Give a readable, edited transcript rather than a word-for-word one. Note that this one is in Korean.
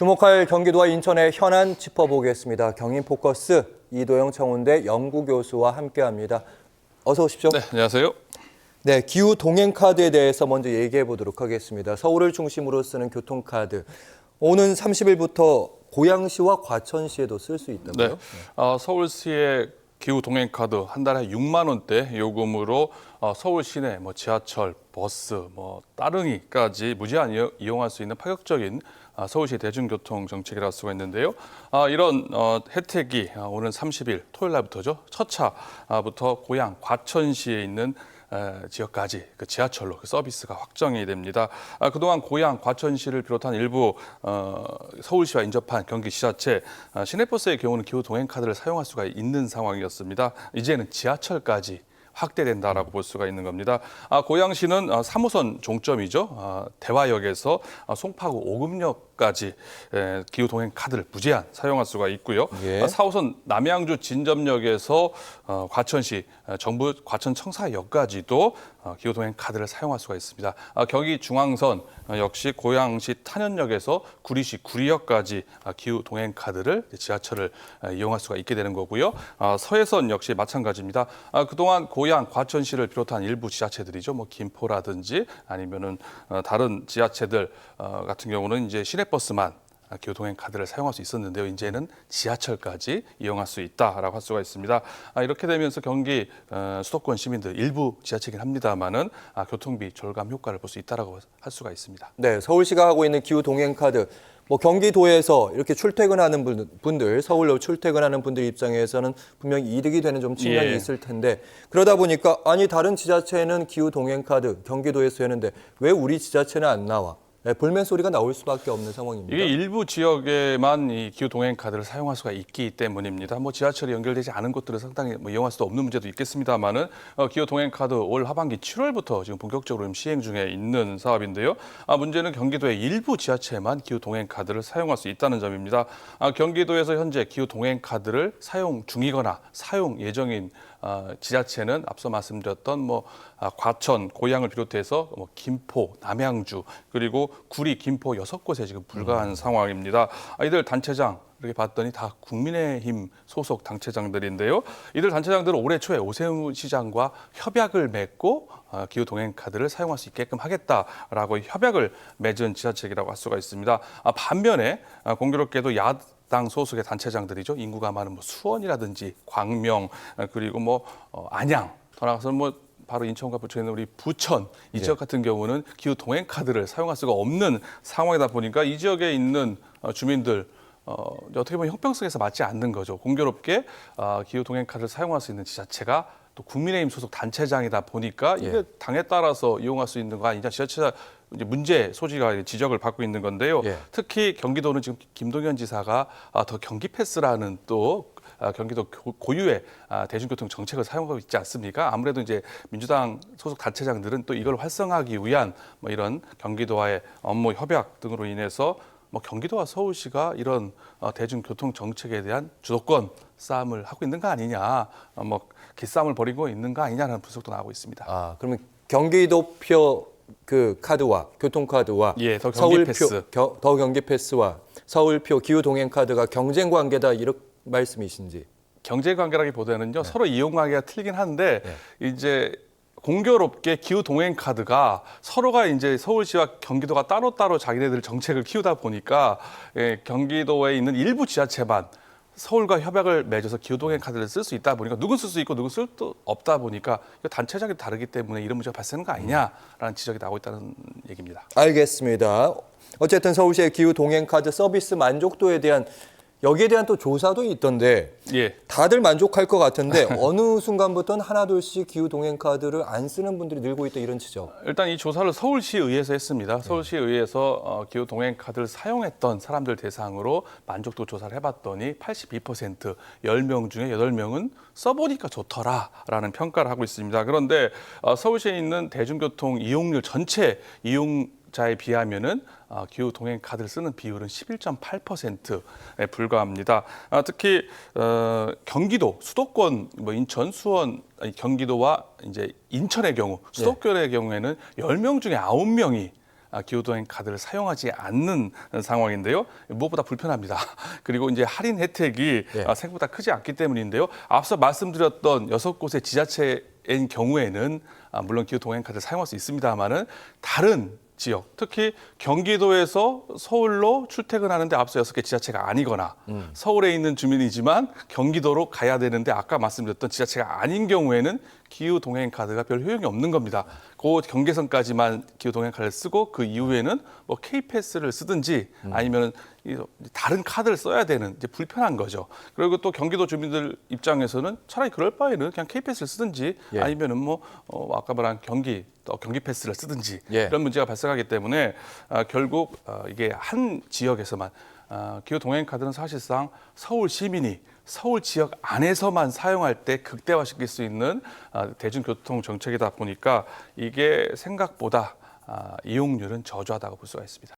주목할 경기도와 인천의 현안 짚어보겠습니다. 경인포커스 이도영 청운대 연구교수와 함께합니다. 어서 오십시오. 네, 안녕하세요. 네, 기후 동행카드에 대해서 먼저 얘기해 보도록 하겠습니다. 서울을 중심으로 쓰는 교통카드. 오는 30일부터 고양시와 과천시에도 쓸 수 있다고요? 네, 서울시의 기후 동행카드 한 달에 6만 원대 요금으로 서울 시내 지하철, 버스, 따릉이까지 무제한 이용할 수 있는 파격적인 서울시 대중교통 정책이라 할 수가 있는데요. 이런 혜택이 오는 30일 토요일 날부터죠. 첫 차부터 고양 과천시에 있는 지역까지 그 지하철로 그 서비스가 확정이 됩니다. 그동안 고양, 과천시를 비롯한 일부 서울시와 인접한 경기 지자체 시내버스의 경우는 기후 동행 카드를 사용할 수가 있는 상황이었습니다. 이제는 지하철까지 확대된다라고 볼 수가 있는 겁니다. 고양시는 3호선 종점이죠. 대화역에서 송파구 오금역까지 기후 동행 카드를 무제한 사용할 수가 있고요. 예. 4호선 남양주 진접역에서 과천시 정부 과천 청사역까지도 기후 동행 카드를 사용할 수가 있습니다. 경기 중앙선 역시 고양시 탄현역에서 구리시 구리역까지 기후 동행 카드를 지하철을 이용할 수가 있게 되는 거고요. 서해선 역시 마찬가지입니다. 그동안 고양, 과천시를 비롯한 일부 지자체들이죠. 김포라든지 아니면은 다른 지자체들 같은 경우는 이제 시내버스만 기후 동행 카드를 사용할 수 있었는데요. 이제는 지하철까지 이용할 수 있다라고 할 수가 있습니다. 이렇게 되면서 경기 수도권 시민들 일부 지자체긴 합니다만은 교통비 절감 효과를 볼 수 있다라고 할 수가 있습니다. 네, 서울시가 하고 있는 기후 동행카드. 경기도에서 이렇게 출퇴근하는 분들, 서울로 출퇴근하는 분들 입장에서는 분명히 이득이 되는 좀 측면이 있을 텐데 그러다 보니까 아니 다른 지자체는 기후 동행카드 경기도에서 했는데 왜 우리 지자체는 안 나와? 네, 불만 소리가 나올 수밖에 없는 상황입니다. 이게 일부 지역에만 이 기후 동행 카드를 사용할 수가 있기 때문입니다. 지하철이 연결되지 않은 곳들은 상당히 이용할 수도 없는 문제도 있겠습니다만은 기후 동행 카드 올 하반기 7월부터 지금 본격적으로 시행 중에 있는 사업인데요. 문제는 경기도의 일부 지자체만 기후 동행 카드를 사용할 수 있다는 점입니다. 경기도에서 현재 기후 동행 카드를 사용 중이거나 사용 예정인 지자체는 앞서 말씀드렸던 과천, 고양을 비롯해서 김포, 남양주 그리고 구리, 김포 6곳에 지금 불과한 상황입니다. 이들 단체장 이렇게 봤더니 다 국민의힘 소속 단체장들인데요. 이들 단체장들은 올해 초에 오세훈 시장과 협약을 맺고 기후 동행 카드를 사용할 수 있게끔 하겠다라고 협약을 맺은 지자체라고 할 수가 있습니다. 반면에 공교롭게도 당 소속의 단체장들이죠. 인구가 많은 수원이라든지 광명 그리고 안양 더 나가서 바로 인천과 부천에 있는 우리 부천 이 지역 같은 경우는 기후 동행 카드를 사용할 수가 없는 상황이다 보니까 이 지역에 있는 주민들 어떻게 보면 형평성에서 맞지 않는 거죠. 공교롭게 기후 동행 카드를 사용할 수 있는 지자체가 또 국민의힘 소속 단체장이다 보니까 이게 당에 따라서 이용할 수 있는 거 아니냐 지자체 이제 문제 소지가 지적을 받고 있는 건데요. 특히 경기도는 지금 김동연 지사가 더 경기 패스라는 또 경기도 고유의 대중교통 정책을 사용하고 있지 않습니까? 아무래도 이제 민주당 소속 단체장들은 또 이걸 활성화하기 위한 이런 경기도와의 업무 협약 등으로 인해서 경기도와 서울시가 이런 대중교통 정책에 대한 주도권 싸움을 하고 있는 거 아니냐, 기싸움을 벌이고 있는 거 아니냐는 분석도 나오고 있습니다. 그러면 경기도표 그 카드와 교통카드와 더 경기 패스, 더 경기 패스와 서울표 기후 동행 카드가 경쟁 관계다 이런 말씀이신지? 경쟁 관계라기보다는요 서로 이용 관계가 틀리긴 한데 이제 공교롭게 기후 동행 카드가 서로가 이제 서울시와 경기도가 따로따로 자기네들 정책을 키우다 보니까 경기도에 있는 일부 지자체만 서울과 협약을 맺어서 기후 동행 카드를 쓸 수 있다 보니까 누군 쓸 수 있고 누군 쓸 수 없다 보니까 단체장이 다르기 때문에 이런 문제가 발생하는 거 아니냐라는 지적이 나오고 있다는 얘기입니다. 알겠습니다. 어쨌든 서울시의 기후 동행 카드 서비스 만족도에 대한 여기에 대한 또 조사도 있던데 다들 만족할 것 같은데 어느 순간부터는 하나둘씩 기후 동행 카드를 안 쓰는 분들이 늘고 있다 이런 지적. 일단 이 조사를 서울시의회에서 했습니다. 서울시의회에서 기후 동행 카드를 사용했던 사람들 대상으로 만족도 조사를 해봤더니 82% 10명 중에 8명은 써보니까 좋더라라는 평가를 하고 있습니다. 그런데 서울시에 있는 대중교통 이용률 전체 이용자에 비하면은 기후 동행 카드를 쓰는 비율은 11.8%에 불과합니다. 특히 경기도 수도권 인천, 수원, 경기도와 이제 인천의 경우 수도권의 경우에는 10명 중에 9명이 기후동행 카드를 사용하지 않는 상황인데요. 무엇보다 불편합니다. 그리고 이제 할인 혜택이 생각보다 크지 않기 때문인데요. 앞서 말씀드렸던 6곳의 지자체인 경우에는 물론 기후동행 카드를 사용할 수 있습니다만은 다른 지역, 특히 경기도에서 서울로 출퇴근하는데 앞서 6개 지자체가 아니거나 서울에 있는 주민이지만 경기도로 가야 되는데 아까 말씀드렸던 지자체가 아닌 경우에는 기후동행 카드가 별 효용이 없는 겁니다. 그 경계선까지만 기후동행 카드를 쓰고 그 이후에는 뭐 K패스를 쓰든지 아니면 다른 카드를 써야 되는 이제 불편한 거죠. 그리고 또 경기도 주민들 입장에서는 차라리 그럴 바에는 그냥 K패스를 쓰든지 아니면은 뭐 아까 말한 경기 패스를 쓰든지 이런 문제가 발생하기 때문에 결국 이게 한 지역에서만 기후동행 카드는 사실상 서울 시민이 서울 지역 안에서만 사용할 때 극대화시킬 수 있는 대중교통 정책이다 보니까 이게 생각보다 이용률은 저조하다고 볼 수가 있습니다.